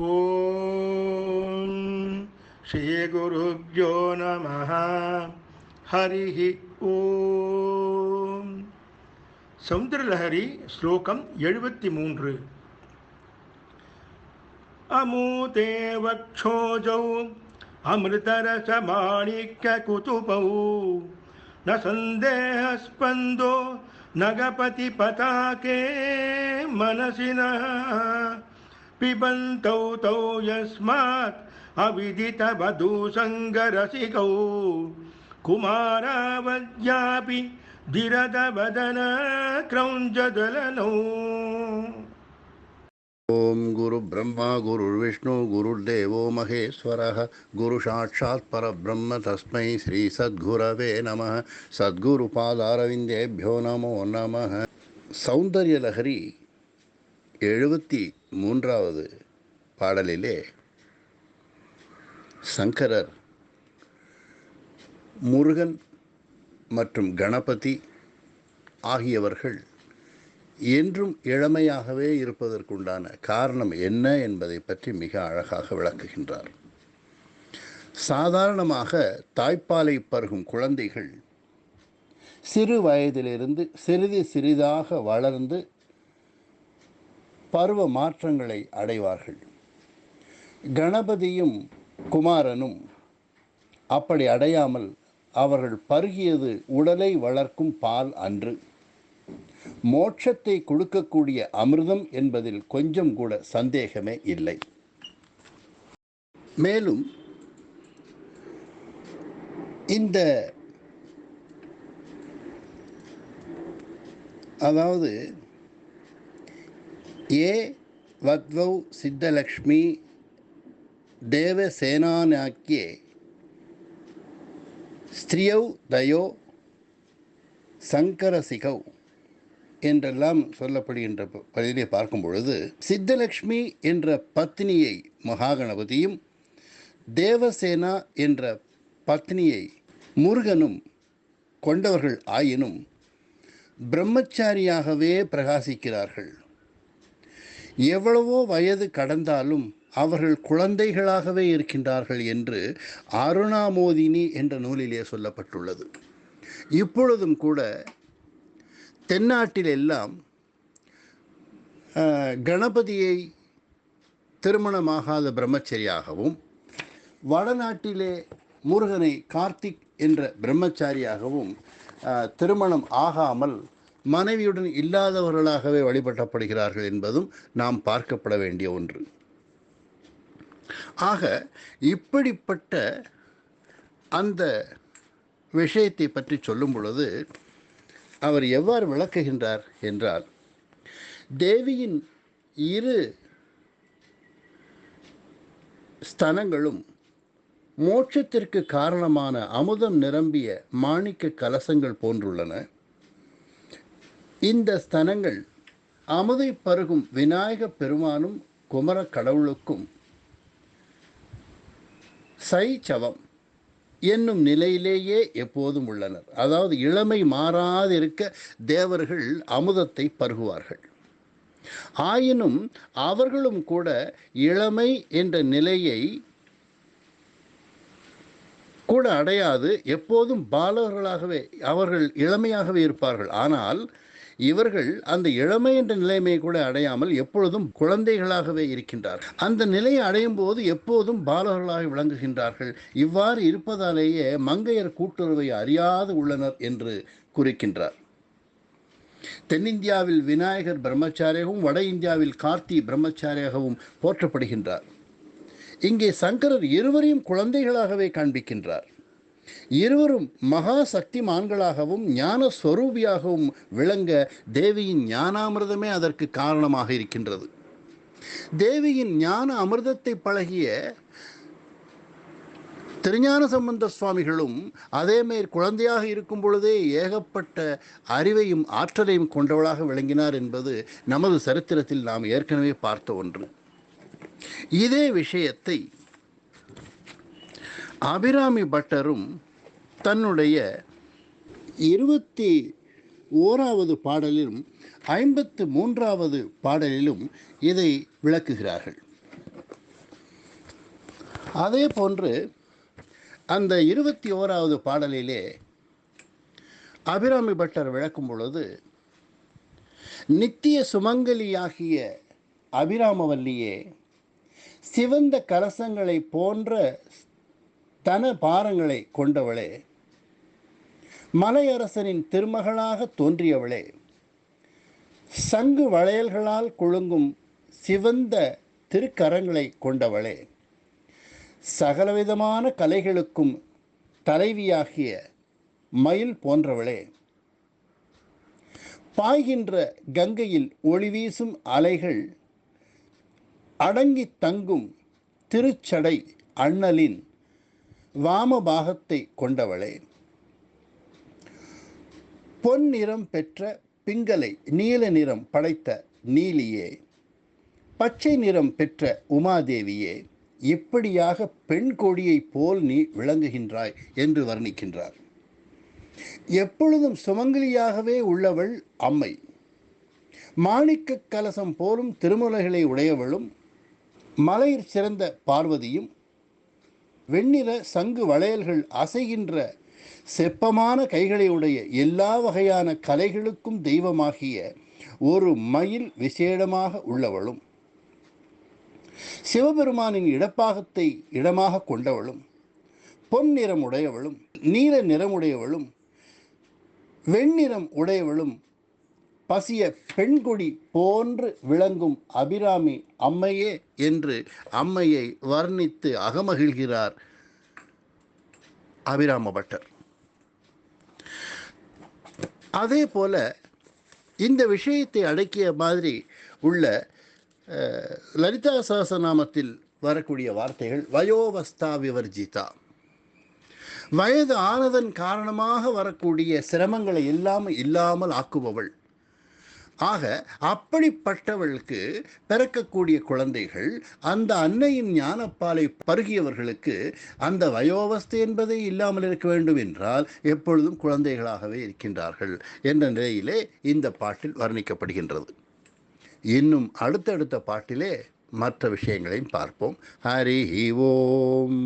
ஓம் ஸ்ரீ குருப்யோ நமः. ஹரிஹி ஓம். சௌந்தரலஹரி ஸ்லோகம் 73. அமூதே வக்ஷோஜௌ அமிர்தரசமாணிக்யகுதுபௌ ந சந்தேஹஸ்பந்தோ நகபதி பதாகே மனசினः பிபந்தௌ தௌ யஸ்மாத் அவிதிதவதூசங்கரசிகௌ குமாராவத்யாபி திரதவதன க்ரௌஞ்சதலனௌ. ओम गुरु ब्रह्मा गुरुर्विष्णु गुरुर्देवो महेश्वरः गुरु साक्षात् परब्रह्म तस्मै श्री सद्गुरवे नमः. सद्गुरुपादारविन्देभ्यो नमो नमः. சௌந்தர்யலஹரி 73வது பாடலிலே சங்கரர் முருகன் மற்றும் கணபதி ஆகியவர்கள் என்றும் இளமையாகவே இருப்பதற்குண்டான காரணம் என்ன என்பதை பற்றி மிக அழகாக விளக்குகின்றார். சாதாரணமாக தாய்ப்பாலை பருகும் குழந்தைகள் சிறு வயதிலிருந்து சிறிது சிறிதாக வளர்ந்து பருவ மாற்றங்களை அடைவார்கள். கணபதியும் குமாரனும் அப்படி அடையாமல் அவர்கள் பருகியது உடலை வளர்க்கும் பால் அன்று, மோட்சத்தை கொடுக்கக்கூடிய அமிர்தம் என்பதில் கொஞ்சம் கூட சந்தேகமே இல்லை. மேலும் இந்த அதாவது ஏ வத்வௌ சித்தலக்ஷ்மி தேவசேனானாக்கியே ஸ்திரியௌ தயோ சங்கரசிகௌ என்றெல்லாம் சொல்லப்படுகின்ற பகுதியை பார்க்கும் பொழுது, சித்தலக்ஷ்மி என்ற பத்னியை மகாகணபதியும் தேவசேனா என்ற பத்னியை முருகனும் கொண்டவர்கள் ஆயினும் பிரம்மச்சாரியாகவே பிரகாசிக்கிறார்கள். எவ்வளவோ வயது கடந்தாலும் அவர்கள் குழந்தைகளாகவே இருக்கின்றார்கள் என்று அருணாமோதினி என்ற நூலிலே சொல்லப்பட்டுள்ளது. இப்பொழுதும் கூட தென்னாட்டிலெல்லாம் கணபதியை திருமணமாகாத பிரம்மச்சரியாகவும், வடநாட்டிலே முருகனை கார்த்திக் என்ற பிரம்மச்சாரியாகவும் திருமணம் ஆகாமல் மனைவியுடன் இல்லாதவர்களாகவே வழிபட்டப்படுகிறார்கள் என்பதும் நாம் பார்க்கப்பட வேண்டிய ஒன்று. ஆக இப்படிப்பட்ட அந்த விஷயத்தை பற்றி சொல்லும் பொழுது அவர் எவ்வாறு விளக்குகின்றார் என்றால், தேவியின் இரு ஸ்தனங்களும் மோட்சத்திற்கு காரணமான அமுதம் நிரம்பிய மாணிக்க கலசங்கள் போன்றுள்ளன. இந்த ஸ்தனங்கள் அமுதை பருகும் விநாயக பெருமானும் குமர கடவுளுக்கும் சைச்சவம் என்னும் நிலையிலேயே எப்போதும் உள்ளனர். அதாவது இளமை மாறாதிருக்க தேவர்கள் அமுதத்தை பருகுவார்கள். ஆயினும் அவர்களும் கூட இளமை என்ற நிலையை கூட அடையாது, எப்போதும் பாலகர்களாகவே அவர்கள் இளமையாகவே இருப்பார்கள். ஆனால் இவர்கள் அந்த இளமை என்ற நிலைமையை கூட அடையாமல் எப்பொழுதும் குழந்தைகளாகவே இருக்கின்றார்கள். அந்த நிலையை அடையும் போது எப்போதும் பாலகர்களாக விளங்குகின்றார்கள். இவ்வாறு இருப்பதாலேயே மங்கையர் கூட்டுறவை அறியாது உள்ளனர் என்று குறிக்கின்றார். தென்னிந்தியாவில் விநாயகர் பிரம்மச்சாரியாகவும், வட இந்தியாவில் கார்த்தி பிரம்மச்சாரியாகவும் போற்றப்படுகின்றார். இங்கே சங்கரர் இருவரையும் குழந்தைகளாகவே காண்பிக்கின்றார். இருவரும் மகா சக்திமான்களாகவும் ஞான ஸ்வரூபியாகவும் விளங்க தேவியின் ஞானாமிர்தமே அதற்கு காரணமாக இருக்கின்றது. தேவியின் ஞான அமிர்தத்தை பழகிய திருஞான சம்பந்த சுவாமிகளும் அதேமேல் குழந்தையாக இருக்கும் பொழுதே ஏகப்பட்ட அறிவையும் ஆற்றலையும் கொண்டவளாக விளங்கினார் என்பது நமது சரித்திரத்தில் நாம் ஏற்கனவே பார்த்த ஒன்று. இதே விஷயத்தை அபிராமி பட்டரும் தன்னுடைய 21வது பாடலிலும் 53வது பாடலிலும் இதை விளக்குகிறார்கள். அதே போன்று அந்த 21வது பாடலிலே அபிராமி பட்டர் விளக்கும் பொழுது, நித்திய சுமங்கலியாகிய அபிராமவல்லியே, சிவந்த கலசங்களை போன்ற தன பாரங்களை கொண்டவளே, மலையரசனின் திருமகளாக தோன்றியவளே, சங்கு வளையல்களால் குலுங்கும் சிவந்த திருக்கரங்களை கொண்டவளே, சகலவிதமான கலைகளுக்கும் தலைவியாகிய மயில் போன்றவளே, பாய்கின்ற கங்கையில் ஒளி வீசும் அலைகள் அடங்கி தங்கும் திருச்சடை அண்ணலின் வாமபாகத்தை கொண்டவளே, பொன் நிறம் பெற்ற பிங்கலை நீல நிறம் படைத்த நீலியே, பச்சை நிறம் பெற்ற உமாதேவியே, இப்படியாக பெண் கொடியைப் போல் நீ விளங்குகின்றாய் என்று வர்ணிக்கின்றார். எப்பொழுதும் சுமங்கலியாகவே உள்ளவள் அம்மை. மாணிக்க கலசம் போலும் திருமுலைகளை உடையவளும், மலையிற் சிறந்த பார்வதியும், வெண்ணிற சங்கு வளையல்கள் அசைகின்ற செப்பமான கைகளை உடைய எல்லா வகையான கலைகளுக்கும் தெய்வமாகிய ஒரு மயில் விசேடமாக உள்ளவளும், சிவபெருமானின் இடப்பாகத்தை இடமாக கொண்டவளும், பொன் நிறம் உடையவளும், நீல நிறமுடையவளும், வெண்ணிறம் உடையவளும், பசிய பெண்கொடி போன்று விளங்கும் அபிராமி அம்மையே என்று அம்மையை வர்ணித்து அகமகிழ்கிறார் அபிராம பட்டர். அதே போல இந்த விஷயத்தை அடக்கிய மாதிரி உள்ள லலிதா சஹஸ்ரநாமத்தில் வரக்கூடிய வார்த்தைகள் வயோவஸ்தா விவர்ஜிதா, வயது ஆனதன் காரணமாக வரக்கூடிய சிரமங்களை எல்லாம் இல்லாமல் ஆக்குபவள். ஆக அப்படிப்பட்டவளுக்கு பிறக்கக்கூடிய குழந்தைகள் அந்த அன்னையின் ஞானப்பாலை பருகியவர்களுக்கு அந்த வயோவஸ்தை என்பதே இல்லாமல் இருக்க வேண்டும் என்றால் எப்பொழுதும் குழந்தைகளாகவே இருக்கின்றார்கள் என்ற நிலையிலே இந்த பாட்டில் வர்ணிக்கப்படுகின்றது. இன்னும் அடுத்தடுத்த பாட்டிலே மற்ற விஷயங்களையும் பார்ப்போம். ஹரி ஓம்.